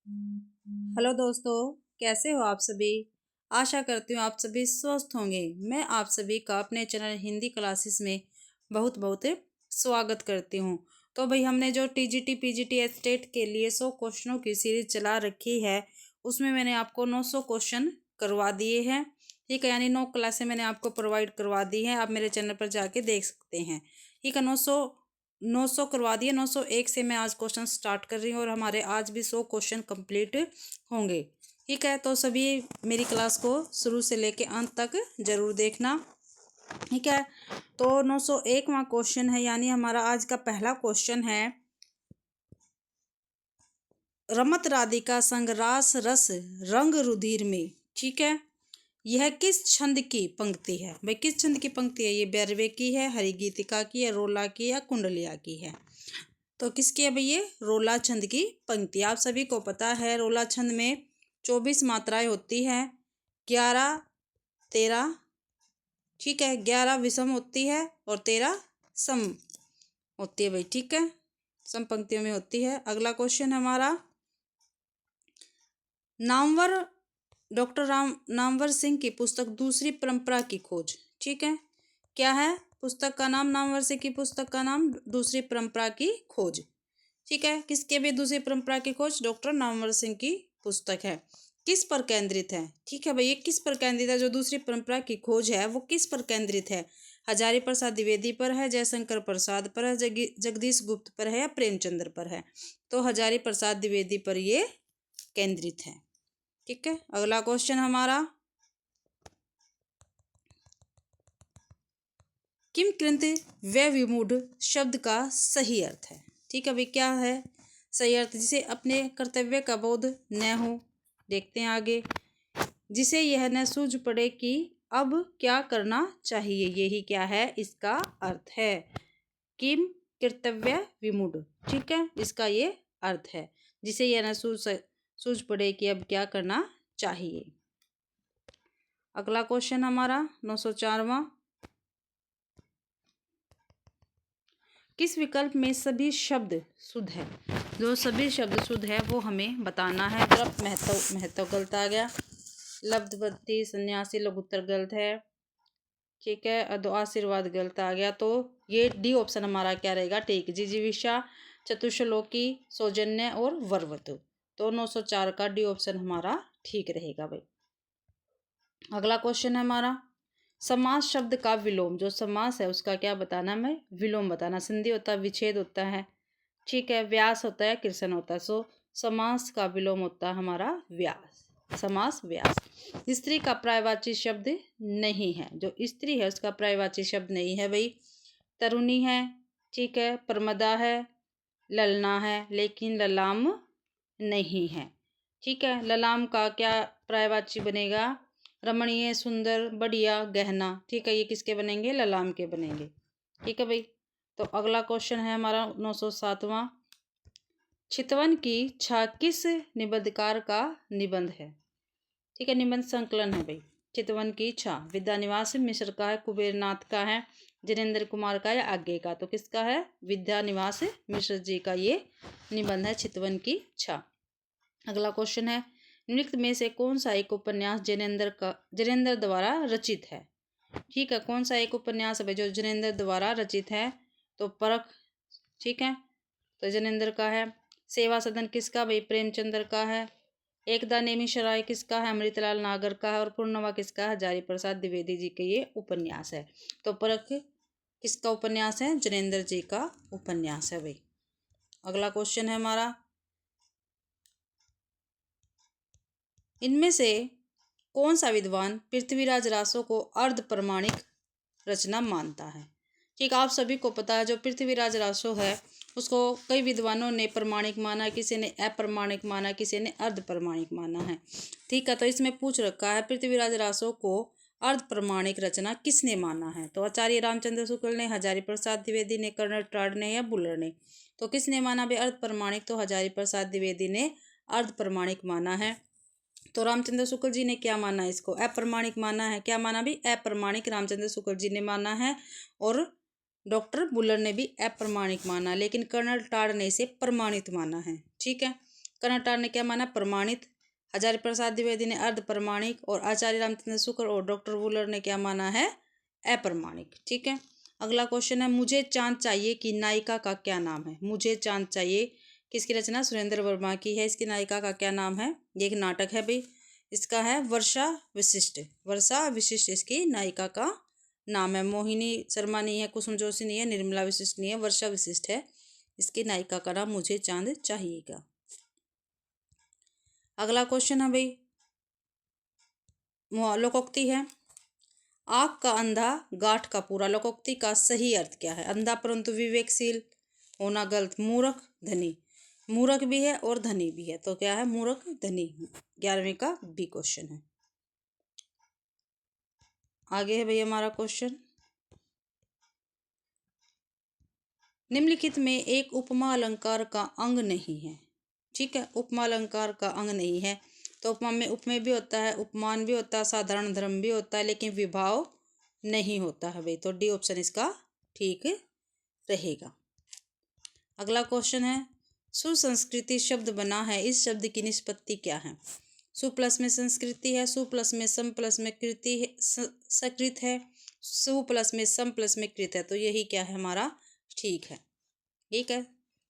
Hello दोस्तों, कैसे हो आप सभी। आशा करती हूँ आप सभी स्वस्थ होंगे। मैं आप सभी का अपने चैनल हिंदी क्लासेस में बहुत बहुत स्वागत करती हूँ। तो भाई हमने जो टीजीटी पीजीटी एस्टेट के लिए 100 क्वेश्चनों की सीरीज चला रखी है, उसमें मैंने आपको 900 क्वेश्चन करवा दिए हैं। ठीक है, यानी 9 क्लासें मैंने आपको प्रोवाइड करवा दी हैं। आप मेरे चैनल पर जाके देख सकते हैं। ठीक है, 900 करवा दिए। 901 से मैं आज क्वेश्चन स्टार्ट कर रही हूँ और हमारे आज भी 100 क्वेश्चन कंप्लीट होंगे। ठीक है, तो सभी मेरी क्लास को शुरू से लेके अंत तक जरूर देखना। ठीक है, तो 901वां क्वेश्चन है, यानी हमारा आज का पहला क्वेश्चन है, रमत राधिका संग रास रस रंग रुधिर में। ठीक है, यह किस छंद की पंक्ति है। भाई किस छंद की पंक्ति है, ये बैरवे की है, हरिगीतिका की है, रोला की या कुंडलिया की है। तो किसकी है भाई, ये रोला छंद की पंक्ति। आप सभी को पता है रोला छंद में 24 मात्राएं होती है, 11 13। ठीक है, 11 विषम होती है और 13 सम होती है भाई। ठीक है, सम पंक्तियों में होती है। अगला क्वेश्चन हमारा, नामवर डॉक्टर नामवर सिंह की पुस्तक दूसरी परंपरा की खोज। ठीक है, क्या है पुस्तक का नाम, नामवर सिंह की पुस्तक का नाम दूसरी परंपरा की खोज। ठीक है, किसके भी दूसरी परंपरा की खोज, डॉक्टर नामवर सिंह की पुस्तक है। किस पर केंद्रित है। ठीक है भाई, ये किस पर केंद्रित है, जो दूसरी परंपरा की खोज है वो किस पर केंद्रित है। हजारी प्रसाद द्विवेदी पर है, जयशंकर प्रसाद पर है, जगदीश गुप्त पर है या प्रेमचंद्र पर है। तो हजारी प्रसाद द्विवेदी पर ये केंद्रित है। ठीक है, अगला क्वेश्चन हमारा, किम कृंत व विमूढ़ शब्द का सही अर्थ है। ठीक है भाई, क्या है सही अर्थ, जिसे अपने कर्तव्य का बोध न हो। देखते हैं आगे, जिसे यह न सूझ पड़े कि अब क्या करना चाहिए, यही क्या है इसका अर्थ है, किम कर्तव्य विमूढ़। ठीक है, इसका ये अर्थ है, जिसे यह न सूझ पड़े कि अब क्या करना चाहिए। अगला क्वेश्चन हमारा 904वां, किस विकल्प में सभी शब्द शुद्ध है। जो सभी शब्द शुद्ध है वो हमें बताना है। द्रव्य महत्व गलत आ गया, लब्धवती सन्यासी लघुत्तर गलत है। ठीक है, अदो आशीर्वाद गलत आ गया। तो ये डी ऑप्शन हमारा क्या रहेगा, ठीक, जिजीविषा, चतुश्लोकी, सौजन्य और वरवतु। तो 904 का डी ऑप्शन हमारा ठीक रहेगा भाई। अगला क्वेश्चन है हमारा, समास शब्द का विलोम, जो समास है उसका क्या बताना, मैं विलोम बताना। संधि होता है, विच्छेद होता है। ठीक है, व्यास होता है, कृषण होता है। सो समास का विलोम होता है हमारा व्यास, समास व्यास। स्त्री का पर्यायवाची शब्द नहीं है, जो स्त्री है उसका पर्यायवाची शब्द नहीं है भाई। तरुणी है, ठीक है, प्रमदा है, ललना है, लेकिन ललाम नहीं है। ठीक है, ललाम का क्या पर्यायवाची बनेगा, रमणीय, सुंदर, बढ़िया, गहना। ठीक है, ये किसके बनेंगे, ललाम के बनेंगे। ठीक है भाई, तो अगला क्वेश्चन है हमारा 907वां, चितवन की छा किस निबंधकार का निबंध है। ठीक है, निबंध संकलन है भाई। चितवन की छा विद्यानिवास मिश्र का है, कुबेरनाथ का है, जिनेन्द्र कुमार का या आगे का। तो किसका है, विद्यानिवास मिश्र जी का ये निबंध है, चितवन की छा। अगला क्वेश्चन है, निम्नलिखित में से कौन सा एक उपन्यास जिनेन्द्र द्वारा रचित है। ठीक है, कौन सा एक उपन्यास है जो जिनेन्द्र द्वारा रचित है। तो परख, ठीक है, तो जिनेन्द्र का है। सेवा सदन किसका भाई, प्रेमचंद्र का है। एकदा नेमिशराय किसका है, अमृतलाल नागर का है। और पूर्णवा किसका है, हजारी प्रसाद द्विवेदी जी के ये उपन्यास है। तो परख किसका उपन्यास है, जिनेन्द्र जी का उपन्यास है भाई। अगला क्वेश्चन है हमारा, इनमें से कौन सा विद्वान पृथ्वीराज रासो को अर्ध प्रमाणिक रचना मानता है। ठीक, आप सभी को पता है जो पृथ्वीराज रासो है उसको कई विद्वानों ने प्रमाणिक माना, किसी ने अप्रमाणिक माना, किसी ने अर्ध प्रमाणिक माना है। ठीक है, तो इसमें पूछ रखा है पृथ्वीराज रासो को अर्ध प्रमाणिक रचना किसने माना है। तो आचार्य रामचंद्र शुक्ल ने, हजारी प्रसाद द्विवेदी ने, कर्नल टाड ने या बुलर ने। तो किसने माना भाई अर्ध प्रमाणिक, तो हजारी प्रसाद द्विवेदी ने अर्ध प्रमाणिक माना है। तो रामचंद्र शुक्ल जी ने क्या माना, इसको अप्रमाणिक माना है। क्या माना भी, अप्रमाणिक रामचंद्र शुक्ल जी ने माना है। और डॉक्टर बुलर ने भी अप्रमाणिक माना, लेकिन कर्नल टाड ने इसे प्रमाणित माना है। ठीक है, कर्नाटार ने क्या माना? प्रमाणित। हजारी प्रसाद द्विवेदी ने अर्ध प्रमाणिक, और आचार्य रामचंद्र शुक्ल और डॉक्टर वुलर ने क्या माना है? अप्रमाणिक। ठीक है। अगला क्वेश्चन है, मुझे चांद चाहिए की नायिका का क्या नाम है? मुझे चांद चाहिए किसकी रचना? सुरेंद्र वर्मा की है। इसकी नायिका का क्या नाम है? ये एक नाटक है भाई। इसका है वर्षा विशिष्ट। वर्षा विशिष्ट इसकी नायिका का नाम है। मोहिनी शर्मा नहीं है, कुसुम जोशी नहीं है, निर्मला विशिष्ट नहीं है, वर्षा विशिष्ट है इसकी नायिका का नाम। मुझे चांद चाहिएगा। अगला क्वेश्चन है भाई, लोकोक्ति है, आँख का अंधा गांठ का पूरा। लोकोक्ति का सही अर्थ क्या है? अंधा परंतु विवेकशील होना गलत। मूर्ख धनी। मूर्ख भी है और धनी भी है, तो क्या है? मूर्ख धनी। 11वीं का बी क्वेश्चन है। आगे है भाई हमारा क्वेश्चन, निम्नलिखित में एक उपमा अलंकार का अंग नहीं है। ठीक है, उपमा अलंकार का अंग नहीं है, तो उपमा में उपमेय भी होता है, उपमान भी होता है, साधारण धर्म भी होता है, लेकिन विभाव नहीं होता है भाई। तो डी ऑप्शन इसका ठीक रहेगा। अगला क्वेश्चन है, सुसंस्कृति शब्द बना है, इस शब्द की निष्पत्ति क्या है? सु प्लस में संस्कृति है, सु प्लस में सम प्लस में कृति है, सकृत है, सु प्लस में सम प्लस में कृत है, तो यही क्या है हमारा? ठीक है। ठीक है,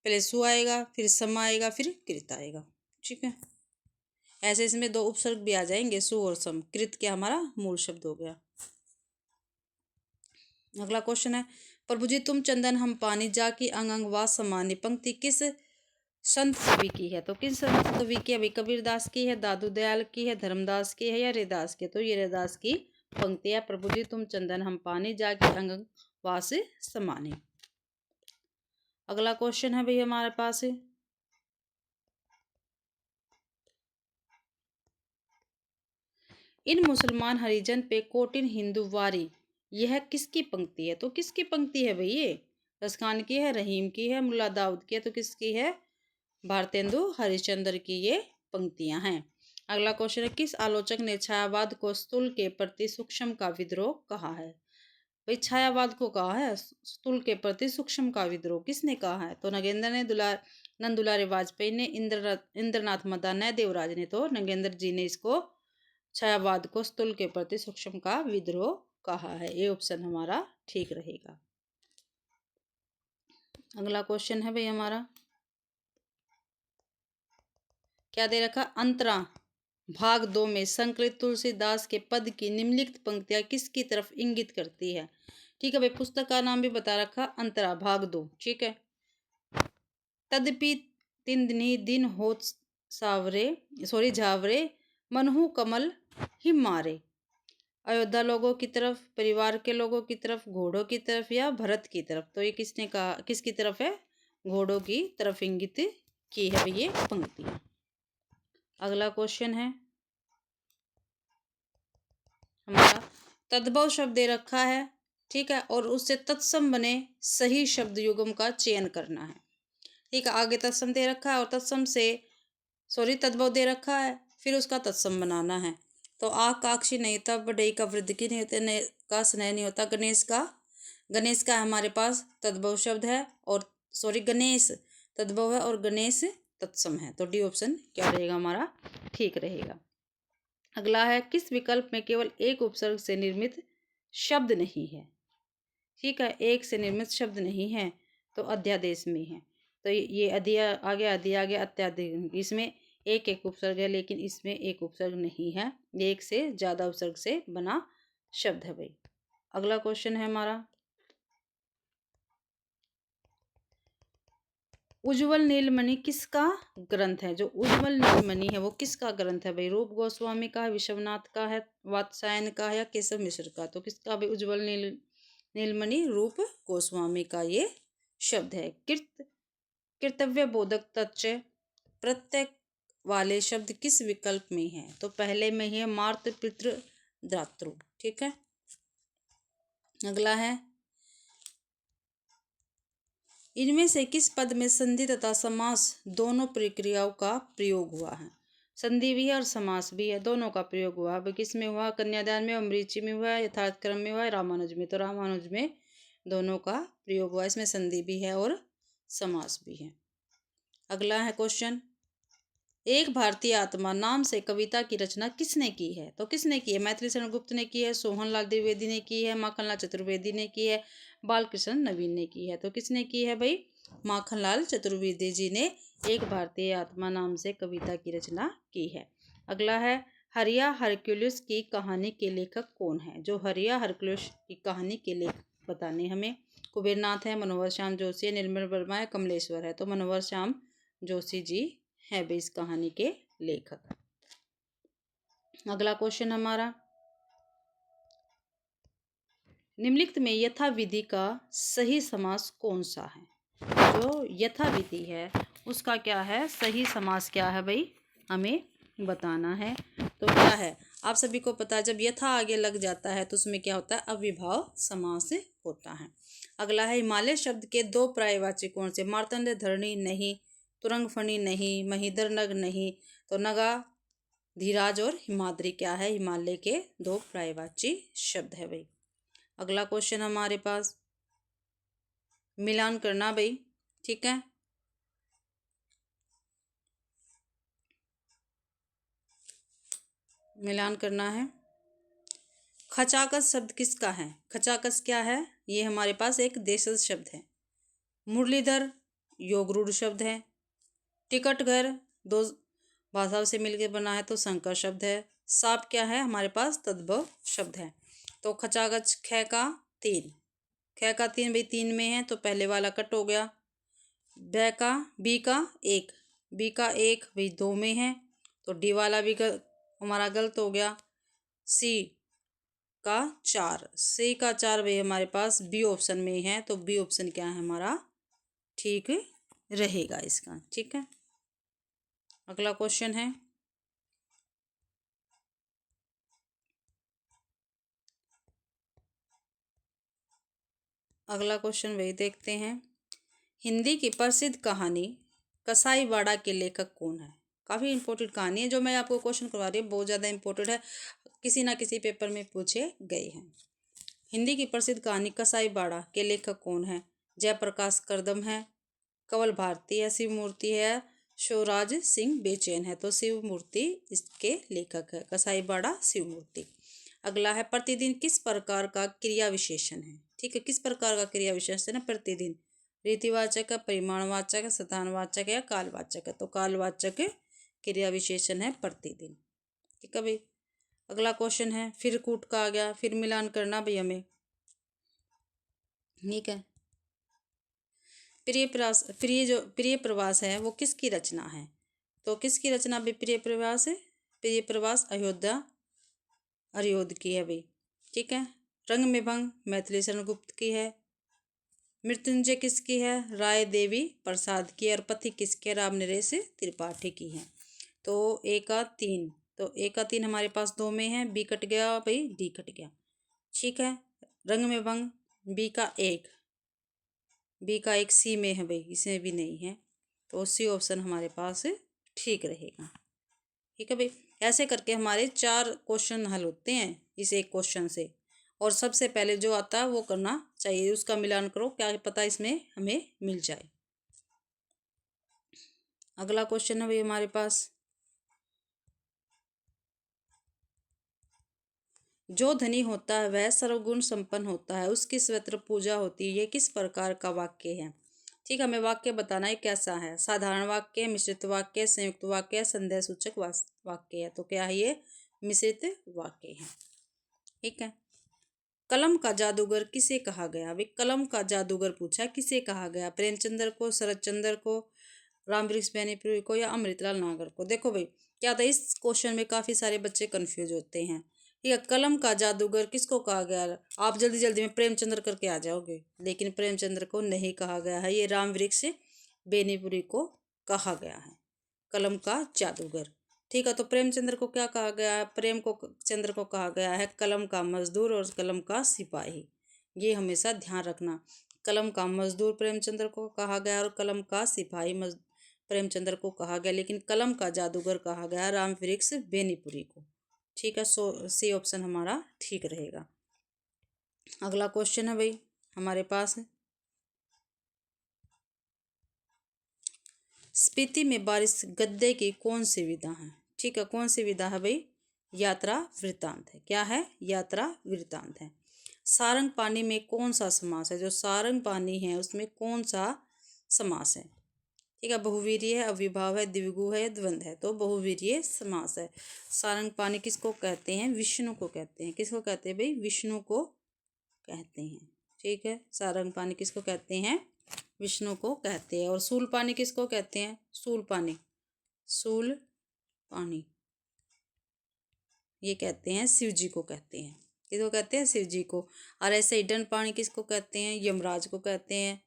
पहले सु आएगा, फिर सम आएगा, फिर कृत आएगा। ठीक है, ऐसे इसमें दो उपसर्ग भी आ जाएंगे, सु और सम। कृत क्या हमारा मूल शब्द हो गया। अगला क्वेश्चन है, प्रभु जी तुम चंदन हम पानी, जा की अंग अंग वा समानी, पंक्ति किस संत कवि की है? तो किस संत कवि की है भाई? कबीरदास की है, दादू दयाल की है, धर्मदास की है, या रैदास की? तो ये रैदास की पंक्ति है, प्रभु जी तुम चंदन हम पानी, जा की अंग अंग वास समानी। अगला क्वेश्चन है भाई हमारे पास, इन मुसलमान हरिजन पे कोटिन हिंदू वारी, यह किसकी पंक्ति है? तो किसकी पंक्ति है भाई? ये रसखान की है, रहीम की है, मुल्ला दाऊद की है, तो किसकी है? भारतेंदु हरिश्चंद्र की ये पंक्तियां हैं। अगला क्वेश्चन है, किस आलोचक ने छायावाद को स्थूल के प्रति सूक्ष्म का विद्रोह कहा है? भाई छायावाद को कहा है, स्थूल के प्रति सूक्ष्म का विद्रोह किसने कहा है? तो नगेंद्र ने, नंद दुलारे वाजपेयी ने, इंद्रनाथ मदान ने, देवराज ने। तो नगेंद्र जी ने इसको छायावाद को स्थूल के प्रति सूक्ष्म का विद्रोह कहा है। ये ऑप्शन हमारा ठीक रहेगा। अगला क्वेश्चन है भाई हमारा, क्या दे रखा? अंतरा भाग 2 में संकलित तुलसीदास के पद की निम्नलिखित पंक्तियां किसकी तरफ इंगित करती है? ठीक है भाई, पुस्तक का नाम भी बता रखा, अंतरा भाग 2। ठीक है, तदपि तिंदनी दिन होत सावरे झावरे, मनहु कमल ही मारे। अयोध्या लोगों की तरफ, परिवार के लोगों की तरफ, घोड़ों की तरफ, या भरत की तरफ? तो ये किसने कहा, किसकी तरफ है? घोड़ों की तरफ इंगित की है ये पंक्तियां। अगला क्वेश्चन है हमारा, तद्भव शब्द दे रखा है, ठीक है, और उससे तत्सम बने सही शब्द युग्म का चयन करना है। ठीक है, आगे तत्सम दे रखा है और तत्सम से तद्भव दे रखा है, फिर उसका तत्सम बनाना है। तो आग का अक्षी नहीं होता, बढ़ई का वृद्धि की नहीं होते, नए का स्नेह नहीं होता, गणेश का हमारे पास तद्भव शब्द है, और गणेश तद्भव है और गणेश तत्सम है। तो डी ऑप्शन क्या रहेगा हमारा? ठीक रहेगा। अगला है, किस विकल्प में केवल एक उपसर्ग से निर्मित शब्द नहीं है? ठीक है, एक से निर्मित शब्द नहीं है, तो अध्यादेश में है। तो ये आगे अत्यादेश, इसमें एक एक उपसर्ग है, लेकिन इसमें एक उपसर्ग नहीं है, ये एक से ज्यादा उपसर्ग से बना शब्द है भाई। अगला क्वेश्चन है हमारा, उज्ज्वल नीलमणि किसका ग्रंथ है? जो उज्ज्वल नीलमणि है वो किसका ग्रंथ है भाई? रूप गोस्वामी का है, विश्वनाथ का है, वात्स्यायन का है, या केशव मिश्र का? तो किसका भाई उज्ज्वल नीलमणि? रूप गोस्वामी का ये शब्द है। कर्तव्य बोधक तच्च प्रत्यय वाले शब्द किस विकल्प में है? तो पहले में ही है, मातृ पितृ दातृ। ठीक है, अगला है, इनमें से किस पद में संधि तथा समास दोनों प्रक्रियाओं का प्रयोग हुआ है? संधि भी है और समास भी है, दोनों का प्रयोग हुआ है। किस में हुआ? कन्यादान में, अमृची में हुआ, यथार्थ क्रम में हुआ, रामानुज में। तो रामानुज में दोनों का प्रयोग हुआ, इसमें संधि भी है और समास भी है। अगला है क्वेश्चन, एक भारतीय आत्मा नाम से कविता की रचना किसने की है? तो किसने की है? मैथिली शरण गुप्त ने की है, सोहनलाल द्विवेदी ने की है, माखनलाल चतुर्वेदी ने की है, बालकृष्ण नवीन ने की है। तो किसने की है भाई? माखनलाल चतुर्वेदी जी ने एक भारतीय आत्मा नाम से कविता की रचना की है। अगला है, हरिया हरक्यूलिस की कहानी के लेखक कौन है? जो हरिया हरक्यूलिस की कहानी के लेखक बताने हमें। कुबेरनाथ है, मनोहर श्याम जोशी है, निर्मल वर्मा है, कमलेश्वर है। तो मनोहर श्याम जोशी जी है भी इस कहानी के लेखक। अगला क्वेश्चन हमारा, निम्नलिखित में यथाविधि का सही समास कौन सा है? जो यथाविधि है उसका क्या है सही समास, क्या है भाई? हमें बताना है। तो क्या है, आप सभी को पता है, जब यथा आगे लग जाता है तो उसमें क्या होता है? अविभाव समास होता है। अगला है, हिमालय शब्द के दो पर्यायवाची कौन से? मार्तंड धरणी नहीं, तुरंग फणी नहीं, महीधर नग नहीं। तो नगा, धीराज और हिमाद्री क्या है? हिमालय के दो पर्यायवाची शब्द है भाई। अगला क्वेश्चन हमारे पास, मिलान करना भाई, ठीक है। मिलान करना है। खचाकस शब्द किसका है? खचाकस क्या है? ये हमारे पास एक देशज शब्द है। मुरलीधर योगरूढ़ शब्द है। टिकट घर दो भाषाओं से मिलकर बना है तो संकर शब्द है। सांप क्या है? हमारे पास तद्भव शब्द है। तो खचाकच ख का तीन, ख का तीन भाई तीन में है तो पहले वाला कट हो गया। ब का बी का एक, बी का एक भाई दो में है तो डी वाला भी हमारा गलत हो गया। सी का चार, सी का चार भाई हमारे पास बी ऑप्शन में है तो बी ऑप्शन क्या है हमारा? ठीक रहेगा इसका, ठीक है। अगला क्वेश्चन है, अगला क्वेश्चन वही देखते हैं। हिंदी की प्रसिद्ध कहानी कसाईवाड़ा के लेखक कौन है? काफ़ी इंपॉर्टेंट कहानी है, जो मैं आपको क्वेश्चन करवा रही हूँ बहुत ज़्यादा इंपॉर्टेंट है, किसी ना किसी पेपर में पूछे गए हैं। हिंदी की प्रसिद्ध कहानी कसाईवाड़ा के लेखक कौन है? जयप्रकाश करदम है, कंवल भारती है, शिव मूर्ति है, शिवराज सिंह बेचैन है। तो शिव मूर्ति इसके लेखक है, कसाईवाड़ा शिव मूर्ति। अगला है, प्रतिदिन किस प्रकार का क्रिया विशेषण है? ठीक है, किस प्रकार का क्रिया विशेषण है प्रतिदिन? रीतिवाचक है, परिमाणवाचक है, स्थानवाचक है या कालवाचक है? तो कालवाचक क्रिया विशेषण है प्रतिदिन, ठीक है भाई। अगला क्वेश्चन है, फिर कूट का आ गया, फिर मिलान करना भाई हमें, ठीक है। प्रिय प्रवास है वो किसकी रचना है? तो किसकी रचना भी प्रिय प्रवास है? प्रिय प्रवास अयोध्या अरियोध की है भाई, ठीक है। रंग में भंग मैथिली शरण गुप्त की है। मृत्युंजय किसकी है? राय देवी प्रसाद की। और पथि किसके? राम नरेश त्रिपाठी की है। तो ए का तीन, तो ए का तीन हमारे पास दो में है, बी कट गया भाई, डी कट गया, ठीक है। रंग में भंग बी का एक, बी का एक सी में है भाई, इसमें भी नहीं है तो सी ऑप्शन हमारे पास ठीक रहेगा, ठीक है भाई। ऐसे करके हमारे चार क्वेश्चन हल होते हैं इस एक क्वेश्चन से, और सबसे पहले जो आता है वो करना चाहिए, उसका मिलान करो, क्या पता इसमें हमें मिल जाए। अगला क्वेश्चन है भाई हमारे पास, जो धनी होता है वह सर्वगुण संपन्न होता है, उसकी सर्वत्र पूजा होती है, ये किस प्रकार का वाक्य है? ठीक है, हमें वाक्य बताना है कैसा है। साधारण वाक्य, मिश्रित वाक्य, संयुक्त वाक्य, संदेह सूचक वाक्य है। तो क्या है ये? मिश्रित वाक्य है, ठीक है। कलम का जादूगर किसे कहा गया? अभी कलम का जादूगर पूछा, किसे कहा गया? प्रेमचंद्र को, शरद चंद्र को, राम वृक्ष बेनीपुरी को या अमृतलाल नागर को? देखो भाई क्या था, इस क्वेश्चन में काफी सारे बच्चे कंफ्यूज होते हैं, ठीक है। कलम का जादूगर किसको कहा गया? आप जल्दी जल्दी में प्रेमचंद्र करके आ जाओगे, लेकिन प्रेमचंद्र को नहीं कहा गया है, ये राम वृक्ष बेनीपुरी को कहा गया है कलम का जादूगर, ठीक है। तो प्रेमचंद्र को क्या कहा गया है? प्रेम को चंद्र को कहा गया है कलम का मजदूर और कलम का सिपाही, ये हमेशा ध्यान रखना। कलम का मजदूर प्रेमचंद्र को कहा गया और कलम का सिपाही प्रेमचंद्र को कहा गया, लेकिन कलम का जादूगर कहा गया राम वृक्ष बेनीपुरी को, ठीक है। सो सी ऑप्शन हमारा ठीक रहेगा। अगला क्वेश्चन है भाई हमारे पास, स्पीति में बारिश गद्य की कौन सी विधा है? ठीक है, कौन सी विधा है भाई? यात्रा वृत्तांत है। क्या है? यात्रा वृत्तांत है। सारंग पानी में कौन सा समास है? जो सारंग पानी है उसमें कौन सा समास है? ठीक है, बहुवीर्य है, अविभाव है, द्विगु है, द्वंद्व है, तो बहुवीर्य समास है। सारंग पानी किसको कहते हैं? विष्णु को कहते हैं। किसको कहते हैं भाई? विष्णु को कहते हैं। ठीक है, सारंग पानी किसको कहते हैं? विष्णु को कहते हैं। और सूल पानी किसको कहते हैं? सूल पानी, सूल पानी ये कहते हैं शिव जी को कहते हैं। किसको कहते हैं? शिव जी को। और ऐसे ही दंड पानी किसको कहते हैं? यमराज को कहते हैं।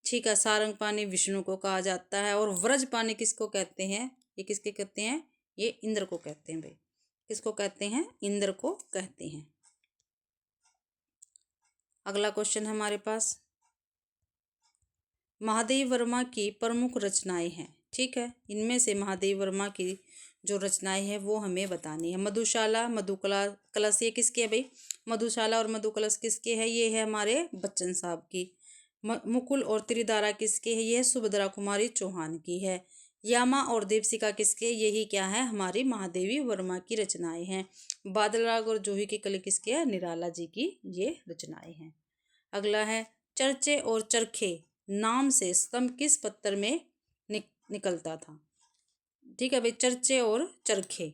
ठीक है, सारंग पानी विष्णु को कहा जाता है। और व्रज पानी किसको कहते हैं? ये किसके कहते हैं? ये इंद्र को कहते हैं भाई। किसको कहते हैं? इंद्र को कहते हैं। अगला क्वेश्चन है हमारे पास, महादेव वर्मा की प्रमुख रचनाएं हैं। ठीक है, इनमें से महादेव वर्मा की जो रचनाएं हैं वो हमें बतानी है। मधुशाला, मधुकला कलश ये किसके है भाई? मधुशाला और मधुकलश किसके है? ये है हमारे बच्चन साहब की। मुकुल और त्रिधारा किसके है? ये सुभद्रा कुमारी चौहान की है। यामा और देवसिका किसके? यही क्या है? हमारी महादेवी वर्मा की रचनाएं हैं। बादल राग और जूही की कली किसके है? निराला जी की ये रचनाएं हैं। अगला है, चर्चे और चरखे नाम से स्तंभ किस पत्थर में निकलता था? ठीक है भाई, चर्चे और चरखे,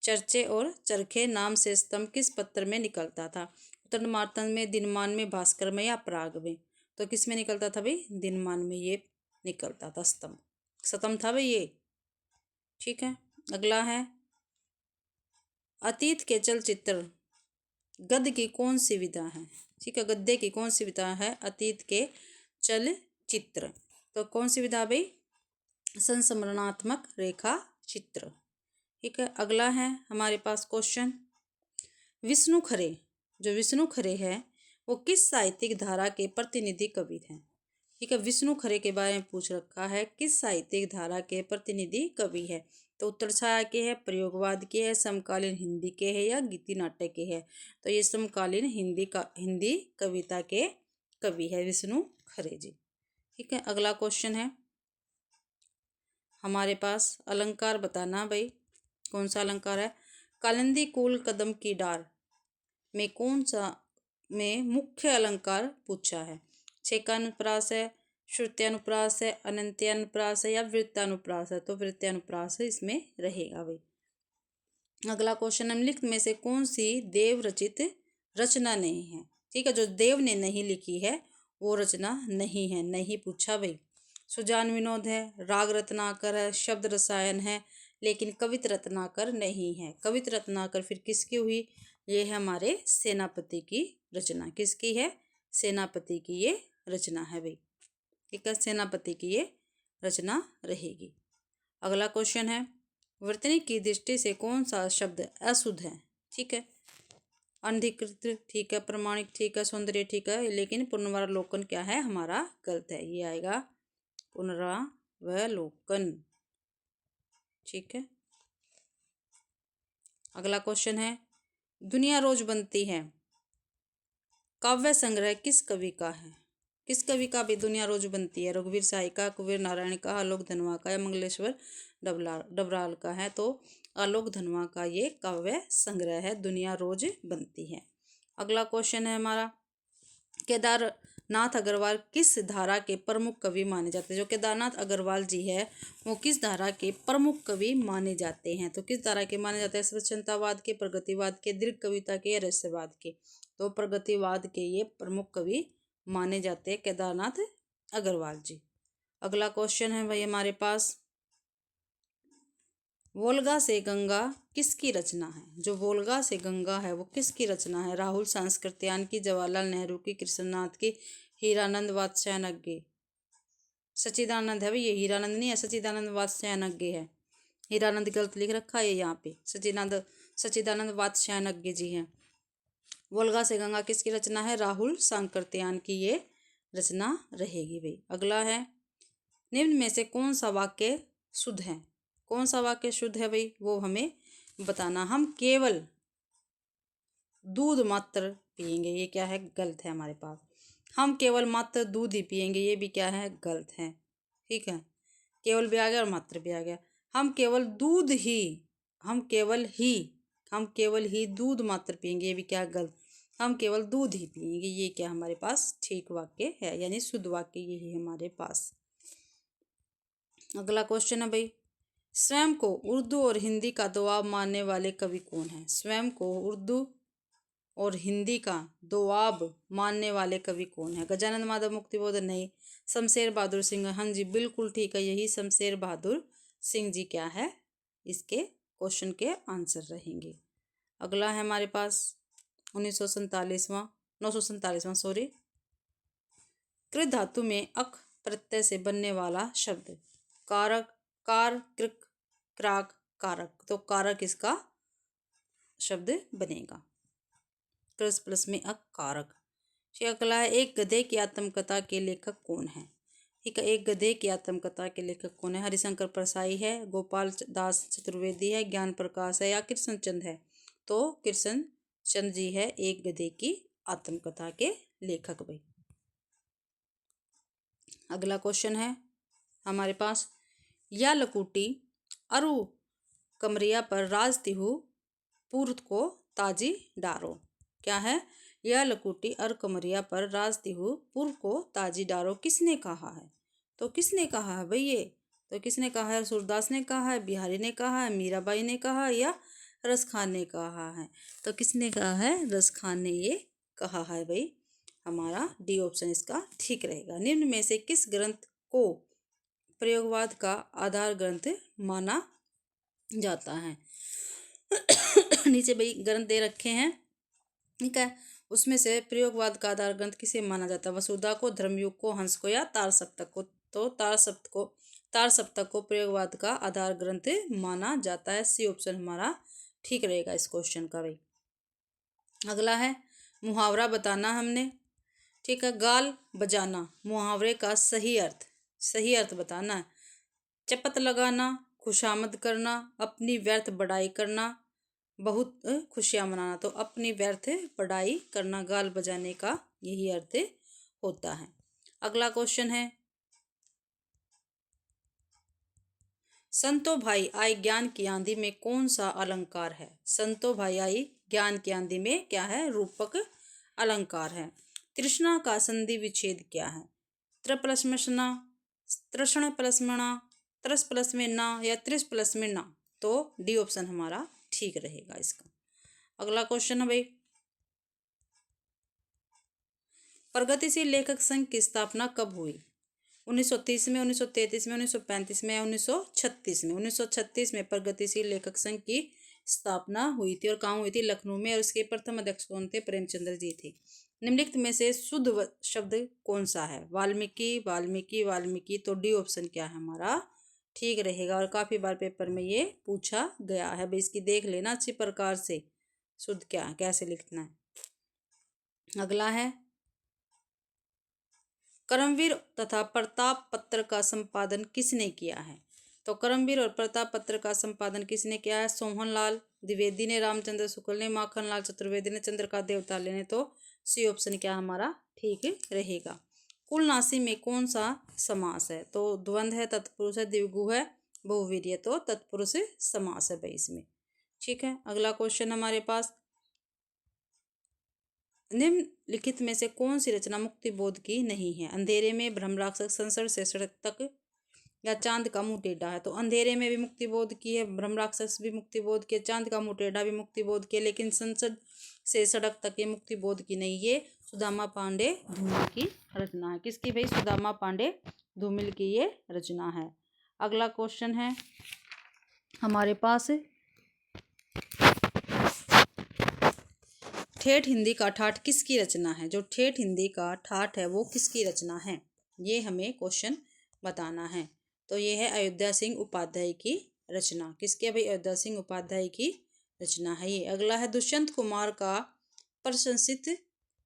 चर्चे और चरखे नाम से स्तंभ किस पत्थर में निकलता था? उत्तरमार्तंड में, दिनमान में, भास्कर में या पराग में? तो किस में निकलता था भाई? दिनमान में ये निकलता था स्तंभ, स्तंभ था भाई ये। ठीक है, अगला है, अतीत के चलचित्र गद्य की कौन सी विधा है? ठीक है, गद्य की कौन सी विधा है? अतीत के चलचित्र, तो कौन सी विधा भाई? संस्मरणात्मक रेखा चित्र। ठीक है, अगला है हमारे पास क्वेश्चन, विष्णु खरे, जो विष्णु खरे है वो किस साहित्यिक धारा के प्रतिनिधि कवि हैं? ठीक है, विष्णु खरे के बारे में पूछ रखा है, किस साहित्यिक धारा के प्रतिनिधि कवि है? तो उत्तर छाया के है, प्रयोगवाद के है, समकालीन हिंदी के है या गीति नाट्य के है? तो ये समकालीन हिंदी कविता के कवि है विष्णु खरे जी। ठीक है, अगला क्वेश्चन है हमारे पास, अलंकार बताना भाई, कौन सा अलंकार है? कालिंदी कुल कदम की डार में कौन सा में मुख्य अलंकार पूछा है? छेकानुप्रास है, श्रुत्यानुप्रास है, अनंत्यानुप्रास है या वृत्तानुप्रास है? तो वृत्तानुप्रास इसमें रहेगा भाई। अगला क्वेश्चन, निम्नलिखित में से कौन सी देव रचित रचना नहीं है? ठीक है, जो देव ने नहीं लिखी है वो रचना नहीं है, नहीं पूछा भाई। सुजान विनोद है, राग रत्नाकर है, शब्द रसायन है, लेकिन कवित रत्नाकर नहीं है। कवित रत्नाकर फिर किसकी हुई? ये है हमारे सेनापति की रचना। किसकी है? सेनापति की ये रचना है भाई। ठीक है, सेनापति की ये रचना रहेगी। अगला क्वेश्चन है, वर्तनी की दृष्टि से कौन सा शब्द अशुद्ध है? ठीक है, अनधिकृत ठीक है, प्रमाणिक ठीक है, सौंदर्य ठीक है, लेकिन पुनरावलोकन क्या है हमारा? गलत है, ये आएगा पुनरावलोकन। ठीक है, अगला क्वेश्चन है, दुनिया रोज बनती है काव्य संग्रह किस कवि का है? किस कवि का भी दुनिया रोज बनती है? रघुवीर साई का, कुबेर नारायण का, आलोक धनवा का या मंगलेश्वर डबराल का है? तो आलोक धनवा का ये काव्य संग्रह है दुनिया रोज बनती है। अगला क्वेश्चन है हमारा, केदारनाथ अग्रवाल किस धारा के प्रमुख कवि माने जाते हैं? जो केदारनाथ अग्रवाल जी है वो किस धारा के प्रमुख कवि माने जाते हैं? तो किस धारा के माने जाते हैं? स्वच्छंदतावाद के, प्रगतिवाद के, दीर्घ कविता के या रहस्यवाद के? तो प्रगतिवाद के ये प्रमुख कवि माने जाते हैं केदारनाथ अग्रवाल जी। अगला क्वेश्चन है भाई हमारे पास, वोल्गा से गंगा किसकी रचना है? जो वोल्गा से गंगा है वो किसकी रचना है? राहुल सांस्कृत्यायन की, जवाहरलाल नेहरू की, कृष्णनाथ की, हीरानंद वात्स्यायनज्ञ। सच्चिदानंद है भाई, ये हीरानंद नहीं है, सच्चिदानंद वात्स्यायनज्ञ है। हीरानंद गलत लिख रखा है यहाँ पे, सच्चिदानंद वात्स्यायनज्ञ जी हैं। वोल्गा से गंगा किसकी रचना है? राहुल सांकृत्यायन की ये रचना रहेगी भाई। अगला है, निम्न में से कौन सा वाक्य शुद्ध है? कौन सा वाक्य शुद्ध है भाई वो हमें बताना। हम केवल दूध मात्र पिएंगे, ये क्या है? गलत है हमारे पास। हम केवल मात्र दूध ही पिएंगे, ये भी क्या है? गलत है। ठीक है, केवल भी आ गया और मात्र भी आ गया। हम केवल ही दूध मात्र पिएंगे, ये भी क्या गलत। हम केवल दूध ही पिएंगे, ये क्या हमारे पास ठीक वाक्य है, यानी शुद्ध वाक्य यही हमारे पास। अगला क्वेश्चन है भाई, स्वयं को उर्दू और हिंदी का दोआब मानने वाले कवि कौन है? स्वयं को उर्दू और हिंदी का दोआब मानने वाले कवि कौन है? गजानन माधव मुक्तिबोध? नहीं। शमशेर बहादुर सिंह? हाँ जी बिल्कुल ठीक है, यही शमशेर बहादुर सिंह जी क्या है इसके क्वेश्चन के आंसर रहेंगे। अगला है हमारे पास 947वां सॉरी, कृ धातु में अक प्रत्यय से बनने वाला शब्द। कारक, कार, कृक, क्राक, कारक। तो कारक इसका शब्द बनेगा, कृस प्लस में अक कारक। अगला है, एक गधे की आत्मकथा के लेखक कौन है? ठीक है, एक गधे की आत्मकथा के लेखक कौन है? हरिशंकर परसाई है, गोपाल दास चतुर्वेदी है, ज्ञान प्रकाश है या कृष्ण चंद है? तो कृष्ण चंद जी है एक गधे की आत्मकथा के लेखक भाई। अगला क्वेश्चन है हमारे पास, या लकुटी अरु कमरिया पर राज तिहु पूर्त को ताजी डारो। क्या है? यह लकुटी अर कमरिया पर राज तिहु पूर्व को ताजी डारो किसने कहा है? तो किसने कहा है भाई ये? तो किसने कहा है? सूरदास ने कहा है, बिहारी ने कहा है, मीराबाई ने कहा है या रस खान ने कहा है? तो किसने कहा है? रस खान ने ये कहा है भाई। हमारा डी ऑप्शन इसका ठीक रहेगा। निम्न में से किस ग्रंथ को प्रयोगवाद का आधार ग्रंथ माना जाता है? नीचे भाई ग्रंथ दे रखे हैं, ठीक है, उसमें से प्रयोगवाद का आधार ग्रंथ किसे माना जाता है? वसुधा को, धर्मयुग को, हंस को या तार सप्तक को? तो तार सप्तक को प्रयोगवाद का आधार ग्रंथ माना जाता है। सी ऑप्शन हमारा ठीक रहेगा इस क्वेश्चन का भाई। अगला है, मुहावरा बताना हमने, ठीक है, गाल बजाना मुहावरे का सही अर्थ बताना है। चपत लगाना, खुशामद करना, अपनी व्यर्थ बड़ाई करना, बहुत खुशियां मनाना। तो अपनी व्यर्थ बड़ाई करना गाल बजाने का यही अर्थ होता है। अगला क्वेश्चन है, संतो भाई आई ज्ञान की आंधी में कौन सा अलंकार है? संतो भाई आई ज्ञान की आंधी में क्या है? रूपक अलंकार है। तृष्णा का संधि विच्छेद क्या है? त्रिप्लसमना, तृष्ण प्लसमणा, त्रस प्लस में ना या त्रिस प्लस में ना? तो डी ऑप्शन हमारा ठीक रहेगा इसका। अगला क्वेश्चन है भाई, प्रगतिशील लेखक संघ की स्थापना कब हुई? 1930 में, 1933 में, 1935 में या 1936 में? 1936 में प्रगतिशील लेखक संघ की स्थापना हुई थी। और कहाँ हुई थी? लखनऊ में। और इसके प्रथम अध्यक्ष कौन थे? प्रेमचंद्र जी थे। निम्नलिखित में से शुद्ध शब्द कौन सा है? वाल्मीकि, वाल्मीकि, वाल्मीकि। तो डी ऑप्शन क्या है हमारा ठीक रहेगा। और काफी बार पेपर में ये पूछा गया है भाई, इसकी देख लेना अच्छी प्रकार से, शुद्ध क्या कैसे लिखना है। अगला है, कर्मवीर तथा प्रताप पत्र का संपादन किसने किया है? तो कर्मवीर और प्रताप पत्र का संपादन किसने किया है? सोहनलाल द्विवेदी ने, रामचंद्र शुक्ल ने, माखनलाल चतुर्वेदी ने, चंद्रकांत देवताले ने। तो सी ऑप्शन क्या हमारा ठीक रहेगा। कुलनाशी में कौन सा समास है? तो द्वंद्व है, तत्पुरुष है, द्विगु है, बहुवीर्य है। तो तत्पुरुष समास है भाई इसमें, ठीक है। अगला क्वेश्चन हमारे पास, निम्नलिखित में से कौन सी रचना मुक्ति बोध की नहीं है? अंधेरे में, भ्रम राक्षस, संसद से सड़क तक या चांद का मुंह टेढ़ा है? तो अंधेरे में भी मुक्ति बोध की है, भ्रम राक्षस भी मुक्ति बोध की है, चांद का मुंह टेढ़ा भी मुक्ति बोध की है, लेकिन संसद से सड़क तक ये मुक्ति बोध की नहीं। ये सुदामा पांडे धूमिल की रचना है। किसकी भाई? सुदामा पांडे धूमिल की ये रचना है। अगला क्वेश्चन है हमारे पास, ठेठ हिंदी का ठाठ किसकी रचना है? जो ठेठ हिंदी का ठाठ है वो किसकी रचना है? ये हमें क्वेश्चन बताना है। तो ये है अयोध्या सिंह उपाध्याय की रचना। किसके भाई? अयोध्या सिंह उपाध्याय की रचना है ये। अगला है, दुष्यंत कुमार का प्रशंसित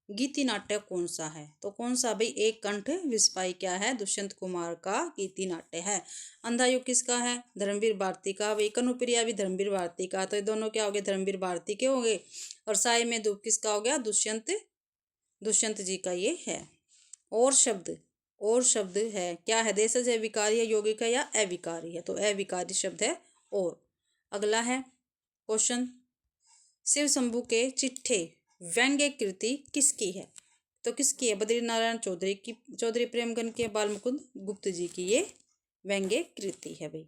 गीति नाट्य कौन सा है? तो कौन सा भाई? एक कंठ विस्पाई क्या है? दुष्यंत कुमार का गीति नाट्य है। अंधा युग किसका है? धर्मवीर भारती का। भाई कनुप्रिया भी धर्मवीर भारती का। तो ये दोनों क्या हो गए? धर्मवीर भारती के हो गए। और साय में धूप किसका हो गया? दुष्यंत जी का ये है। और शब्द और शब्द है, क्या है, देशज है, विकारी है, यौगिक है या अविकारी है, तो अविकारी शब्द है और। अगला है क्वेश्चन, शिव शंभू के चिट्ठे व्यंग्य कृति किसकी है, तो किसकी है, बद्री नारायण चौधरी की, चौधरी प्रेमगन की, बाल मुकुंद गुप्त जी की ये व्यंग्य कृति है भाई।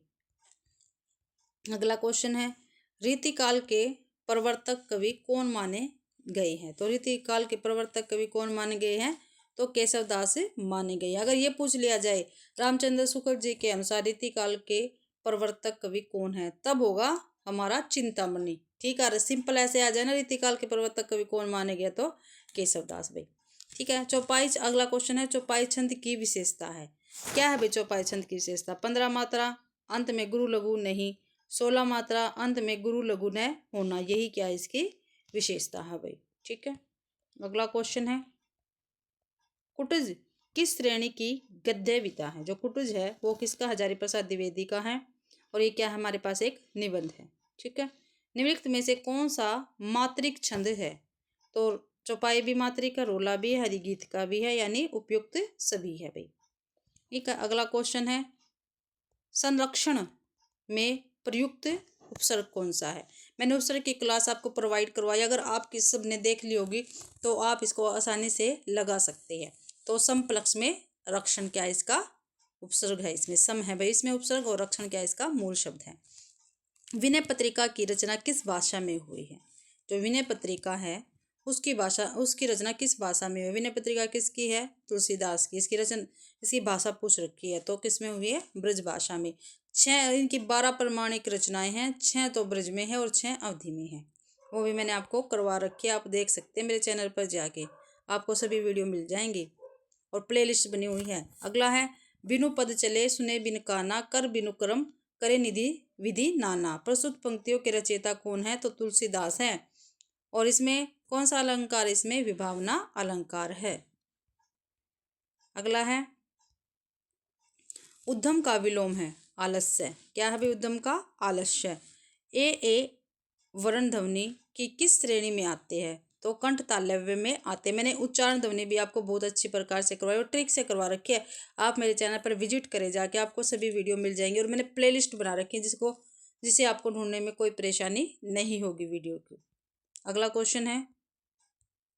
अगला क्वेश्चन है, रीतिकाल के प्रवर्तक कवि कौन माने गए हैं, तो रीतिकाल के प्रवर्तक कवि कौन माने गए हैं, तो केशवदास माने गए। अगर ये पूछ लिया जाए रामचंद्र शुक्ल जी के अनुसार रीतिकाल के प्रवर्तक कवि कौन है, तब होगा हमारा चिंतामणि। ठीक है, सिंपल ऐसे आ जाए ना, रीतिकाल के प्रवर्तक कवि कौन माने गए, तो केशवदास भाई। ठीक है, चौपाई, अगला क्वेश्चन है, चौपाई छंद की विशेषता है, क्या है भाई चौपाई छंद की विशेषता, 15 मात्रा, अंत में गुरु लघु नहीं, 16 मात्रा, अंत में गुरु लघु न होना, यही क्या है इसकी विशेषता है भाई। ठीक है, अगला क्वेश्चन है, कुटुज किस श्रेणी की गद्य विधा है, जो कुटुज है वो किसका, हजारी प्रसाद द्विवेदी का है, और ये क्या है, हमारे पास एक निबंध है। ठीक है, निम्नलिखित में से कौन सा मात्रिक छंद है, तो चौपाई भी मात्रिक है, रोला भी है, हरिगीत का भी है, यानी उपयुक्त सभी है भाई। ठीक है, अगला क्वेश्चन है, संरक्षण में प्रयुक्त उपसर्ग कौन सा है, मैंने उपसर्ग की क्लास आपको प्रोवाइड करवाई, अगर आप किस सब ने देख ली होगी तो आप इसको आसानी से लगा सकते हैं। तो समप्लक्ष में रक्षण क्या है, इसका उपसर्ग है, इसमें सम है भाई, इसमें उपसर्ग, और रक्षण क्या है, इसका मूल शब्द है। विनय पत्रिका की रचना किस भाषा में हुई है, जो विनय पत्रिका है उसकी भाषा, उसकी रचना किस भाषा में हुई, विनय पत्रिका किसकी है, तुलसीदास की, इसकी रचना, इसकी भाषा पूछ रखी है, तो किस में हुई है, ब्रज भाषा में। 6 इनकी 12 प्रमाणिक रचनाएं हैं, 6 तो ब्रज में है और 6 अवधि में है, वो भी मैंने आपको करवा रखी है, आप देख सकते हैं मेरे चैनल पर जाके, आपको सभी वीडियो मिल जाएंगी और प्लेलिस्ट बनी हुई है। अगला है, बिनु पद चले सुने बिन काना, कर बिनु कर्म करे निधि विधि नाना, प्रस्तुत पंक्तियों के रचयिता कौन है, तो तुलसीदास है, और इसमें कौन सा अलंकार, इसमें विभावना अलंकार है। अगला है, उद्यम का विलोम है आलस्य, क्या है भाई उद्यम का, आलस्य। ए वर्ण ध्वनि की किस श्रेणी में आते हैं, तो कंठ तालव्य में आते हैं। मैंने उच्चारण ध्वनि भी आपको बहुत अच्छी प्रकार से करवाई और ट्रिक से करवा रखी है, आप मेरे चैनल पर विजिट करें जाके, आपको सभी वीडियो मिल जाएंगे, और मैंने प्लेलिस्ट बना रखी है जिसे आपको ढूंढने में कोई परेशानी नहीं होगी वीडियो की। अगला क्वेश्चन है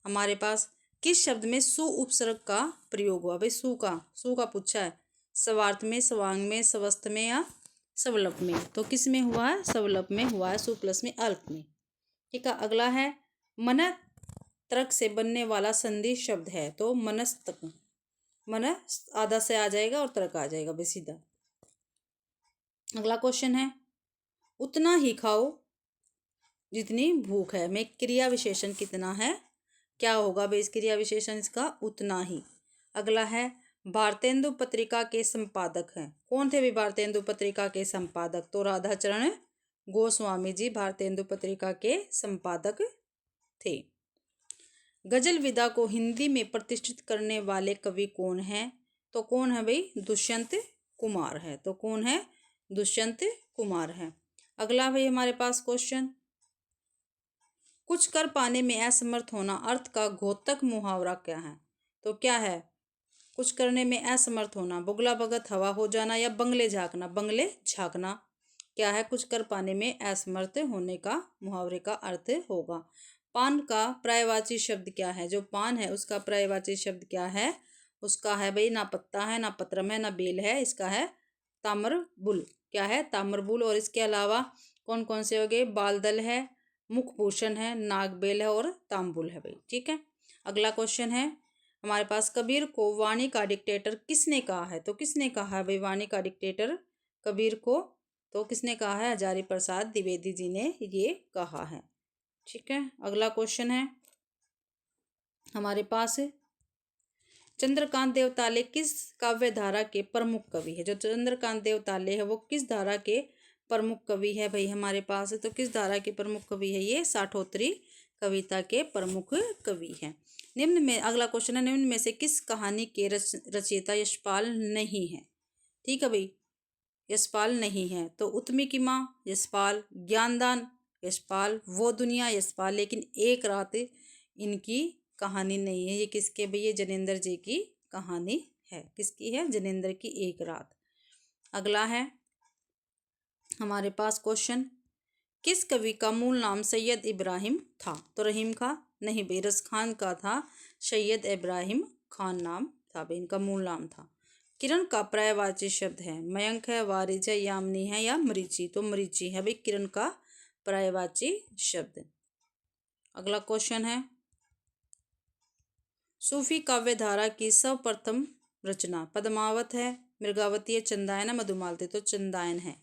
हमारे पास, किस शब्द में सु उपसर्ग का प्रयोग हुआ, भाई सु का पूछा है, सवार्थ में, सवांग में, सवस्थ में या सवलप में, तो किस में हुआ है, सवलप में हुआ है, सु प्लस में अल्प में। ठीक है, अगला है, मन तर्क से बनने वाला संधि शब्द है, तो मनस्तक, मन आधा से आ जाएगा और तर्क आ जाएगा भाई सीधा। अगला क्वेश्चन है, उतना ही खाओ जितनी भूख है में क्रिया विशेषण कितना है, क्या होगा भाई इस क्रिया विशेषण, इसका उतना ही। अगला है, भारतेंदु पत्रिका के संपादक हैं, कौन थे भी भारतेंदु पत्रिका के संपादक, तो राधाचरण गोस्वामी जी भारतेंदु पत्रिका के संपादक थे। गजल विधा को हिंदी में प्रतिष्ठित करने वाले कवि कौन हैं, तो कौन है भाई, दुष्यंत कुमार है, तो कौन है, दुष्यंत कुमार है। अगला भाई हमारे पास क्वेश्चन, कुछ कर पाने में असमर्थ होना अर्थ का घोतक मुहावरा क्या है, तो क्या है, कुछ करने में असमर्थ होना, बुगला भगत हवा हो जाना या बंगले झांकना, बंगले झांकना, क्या है, कुछ कर पाने में असमर्थ होने का मुहावरे का अर्थ होगा। पान का पर्यायवाची शब्द क्या है, जो पान है उसका पर्यायवाची शब्द क्या है, उसका है भाई, ना पत्ता है, ना पत्रम है, ना बेल है, इसका है ताम्रबुल, क्या है, ताम्रबुल। और इसके अलावा कौन कौन से हो गए, बालदल है, मुखभूषण है, नागबेल है और तांबुल है भाई। ठीक है, अगला क्वेश्चन है हमारे पास, कबीर को वाणी का डिक्टेटर किसने कहा है, तो किसने कहा है भाई वाणी का डिक्टेटर कबीर को, तो किसने कहा है, हजारी प्रसाद द्विवेदी जी ने ये कहा है। ठीक है, अगला क्वेश्चन है हमारे पास, चंद्रकांत देवताले किस काव्य धारा के प्रमुख कवि है, जो चंद्रकांत देवताले है वो किस धारा के प्रमुख कवि है भाई हमारे पास, तो किस धारा के प्रमुख कवि है, ये साठोत्तरी कविता के प्रमुख कवि हैं। निम्न में, अगला क्वेश्चन है, निम्न में से किस कहानी के रचयिता यशपाल नहीं है, ठीक है भाई, यशपाल नहीं है, तो उत्मी की माँ यशपाल, ज्ञानदान यशपाल, वो दुनिया यशपाल, लेकिन एक रात इनकी कहानी नहीं है, ये किसके भाई, ये जनेंद्र जी की कहानी है। किसकी है? जिनेंद्र की एक रात। अगला है हमारे पास क्वेश्चन, किस कवि का मूल नाम सैयद इब्राहिम था? तो रहीम खां नहीं भाई, रस खान का था। सैयद इब्राहिम खान नाम था भाई, इनका मूल नाम था। किरण का पर्यायवाची शब्द है? मयंक है, वारिज है, यामिनी है या मरीचि? तो मरीचि है भाई किरण का पर्यायवाची शब्द। अगला क्वेश्चन है, सूफी काव्य धारा की सर्वप्रथम रचना? पद्मावत है, मृगावती है, चंदायन है, मधुमालती? तो चंदायन है।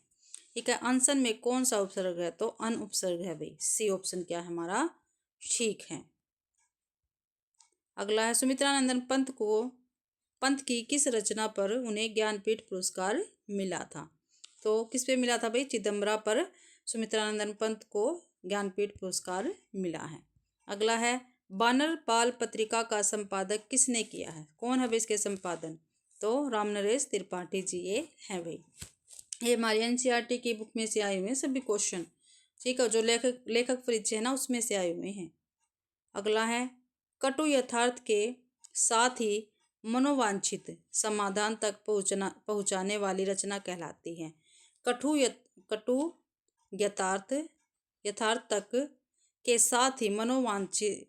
ठीक है। अनशन में कौन सा उपसर्ग है? तो अन उपसर्ग है भाई, सी ऑप्शन क्या है हमारा? ठीक है। अगला है, सुमित्रानंदन पंत की किस रचना पर उन्हें ज्ञानपीठ पुरस्कार मिला था? तो किस पे मिला था भाई? चिदम्बरा पर सुमित्रानंदन पंत को ज्ञानपीठ पुरस्कार मिला है। अगला है, बानर पाल पत्रिका का संपादक किसने किया है? कौन है भाई इसके संपादन? तो रामनरेश त्रिपाठी जी ये हैं भाई। ये हमारी एनसीईआरटी की बुक में से आए हुए हैं सभी क्वेश्चन। ठीक है, जो लेखक परिचय है ना उसमें से आए हुए हैं। अगला है, कटु यथार्थ के साथ ही मनोवांछित समाधान तक पहुंचाने वाली रचना कहलाती है। कटु यथार्थ तक के साथ ही मनोवांछित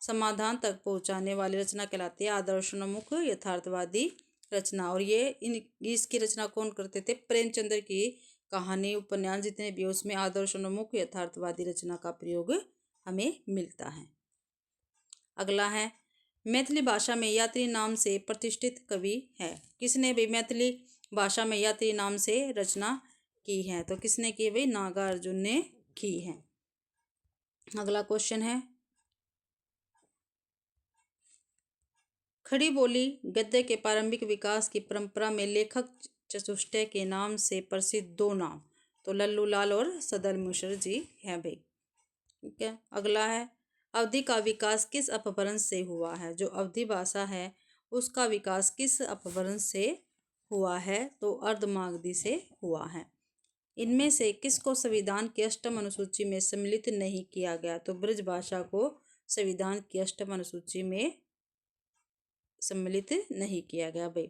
समाधान तक पहुंचाने वाली रचना कहलाती है आदर्शोन्मुख यथार्थवादी रचना। और ये इसकी रचना कौन करते थे? प्रेमचंद्र की कहानी उपन्यास जितने भी उसमें आदर्शोन्मुख यथार्थवादी रचना का प्रयोग हमें मिलता है। अगला है, मैथिली भाषा में यात्री नाम से प्रतिष्ठित कवि है? किसने भी मैथिली भाषा में यात्री नाम से रचना की है? तो किसने की भाई? नागार्जुन ने की है। अगला क्वेश्चन है, खड़ी बोली गद्य के प्रारंभिक विकास की परंपरा में लेखक चतुष्टय के नाम से प्रसिद्ध दो नाम? तो लल्लू लाल और सदल मिश्र जी हैं भाई। ठीक है। अगला है, अवधि का विकास किस अपभ्रंश से हुआ है? जो अवधि भाषा है उसका विकास किस अपभ्रंश से हुआ है? तो अर्धमागधी से हुआ है। इनमें से किसको संविधान की अष्टम अनुसूची में सम्मिलित नहीं किया गया? तो ब्रज भाषा को संविधान की अष्टम अनुसूची में सम्मिलित नहीं किया गया भाई।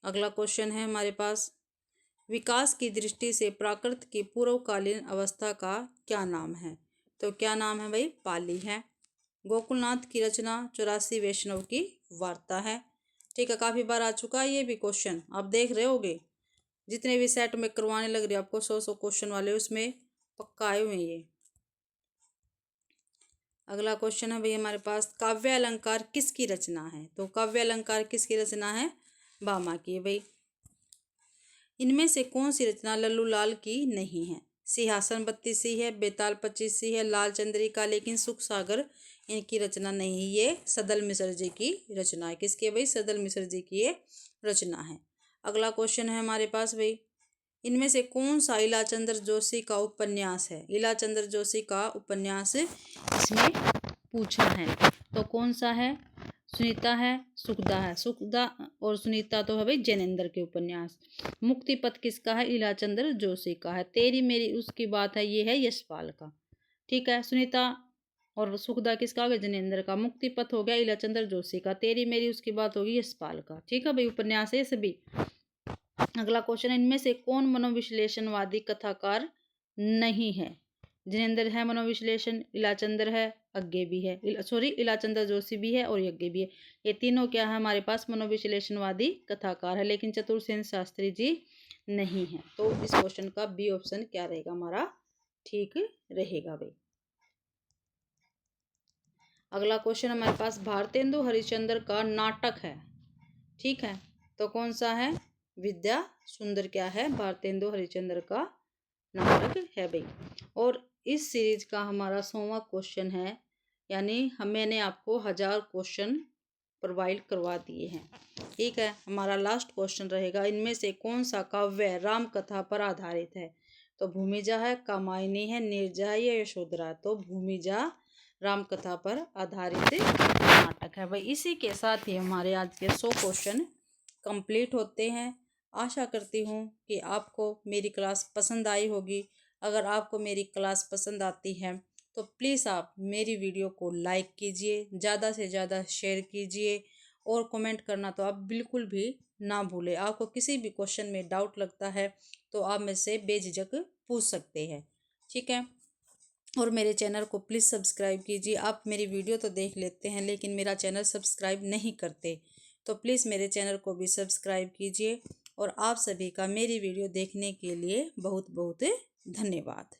अगला क्वेश्चन है हमारे पास, विकास की दृष्टि से प्राकृत की पूर्वकालीन अवस्था का क्या नाम है? तो क्या नाम है भाई? पाली है। गोकुलनाथ की रचना 84 वैष्णव की वार्ता है। ठीक है, काफी बार आ चुका है ये भी क्वेश्चन, आप देख रहे होगे जितने भी सेट में करवाने लग रहे आपको 100 क्वेश्चन वाले उसमें पक्का आए हुए हैं ये। अगला क्वेश्चन है भाई हमारे पास, काव्य अलंकार किसकी रचना है? तो काव्य अलंकार किसकी रचना है? भामा की भाई। इनमें से कौन सी रचना लल्लू लाल की नहीं है? सिंहासन 32 है, बेताल 25 है, लाल चंद्रिका, लेकिन सुख सागर इनकी रचना नहीं। ये सदल मिश्र जी की रचना है। किसकी है भाई? सदल मिश्र जी की ये रचना है। अगला क्वेश्चन है हमारे पास भाई, इनमें से कौन सा इलाचंद्र जोशी का उपन्यास है? इलाचंद्र जोशी का उपन्यास इसमें पूछा है, तो कौन सा है? सुनीता है, सुखदा है। सुखदा और सुनीता तो है भाई जैनेंद्र के उपन्यास। मुक्ति पथ किसका है? इलाचंद्र जोशी का है। तेरी मेरी उसकी बात है, ये है यशपाल का। ठीक है, सुनीता और सुखदा किसका हो गया? जैनेंद्र का। मुक्ति पथ हो गया इलाचंद्र जोशी का। तेरी मेरी उसकी बात होगी यशपाल का। ठीक है भाई, उपन्यास है सभी। अगला क्वेश्चन, इनमें से कौन मनोविश्लेषणवादी कथाकार नहीं है? जिनेंद्र है मनोविश्लेषण, इलाचंद्र है, अज्ञे भी है, इलाचंद्र जोशी भी है और यज्ञ भी है। ये तीनों क्या है हमारे पास? मनोविश्लेषणवादी कथाकार है, लेकिन चतुर्सेन शास्त्री जी नहीं है। तो इस क्वेश्चन का बी ऑप्शन क्या रहेगा हमारा? ठीक रहेगा भाई। अगला क्वेश्चन हमारे पास, भारतेंदु हरिश्चंद्र का नाटक है, ठीक है, तो कौन सा है? विद्या सुंदर क्या है? भारतेंदु हरिश्चंद्र का नाटक है भाई। और इस सीरीज का हमारा 100वां क्वेश्चन है, यानी मैंने आपको 1000 क्वेश्चन प्रोवाइड करवा दिए हैं। ठीक है, हमारा लास्ट क्वेश्चन रहेगा, इनमें से कौन सा काव्य राम कथा पर आधारित है? तो भूमिजा है, कामायनी है, नीरजा है या यशोधरा? तो भूमिजा राम कथा पर आधारित नाटक है भाई। इसी के साथ ही हमारे आज के 100 क्वेश्चन कंप्लीट होते हैं। आशा करती हूँ कि आपको मेरी क्लास पसंद आई होगी। अगर आपको मेरी क्लास पसंद आती है तो प्लीज़ आप मेरी वीडियो को लाइक कीजिए, ज़्यादा से ज़्यादा शेयर कीजिए और कमेंट करना तो आप बिल्कुल भी ना भूलें। आपको किसी भी क्वेश्चन में डाउट लगता है तो आप मुझसे बेझिझक पूछ सकते हैं, ठीक है। और मेरे चैनल को प्लीज़ सब्सक्राइब कीजिए। आप मेरी वीडियो तो देख लेते हैं लेकिन मेरा चैनल सब्सक्राइब नहीं करते, तो प्लीज़ मेरे चैनल को भी सब्सक्राइब कीजिए। और आप सभी का मेरी वीडियो देखने के लिए बहुत बहुत धन्यवाद।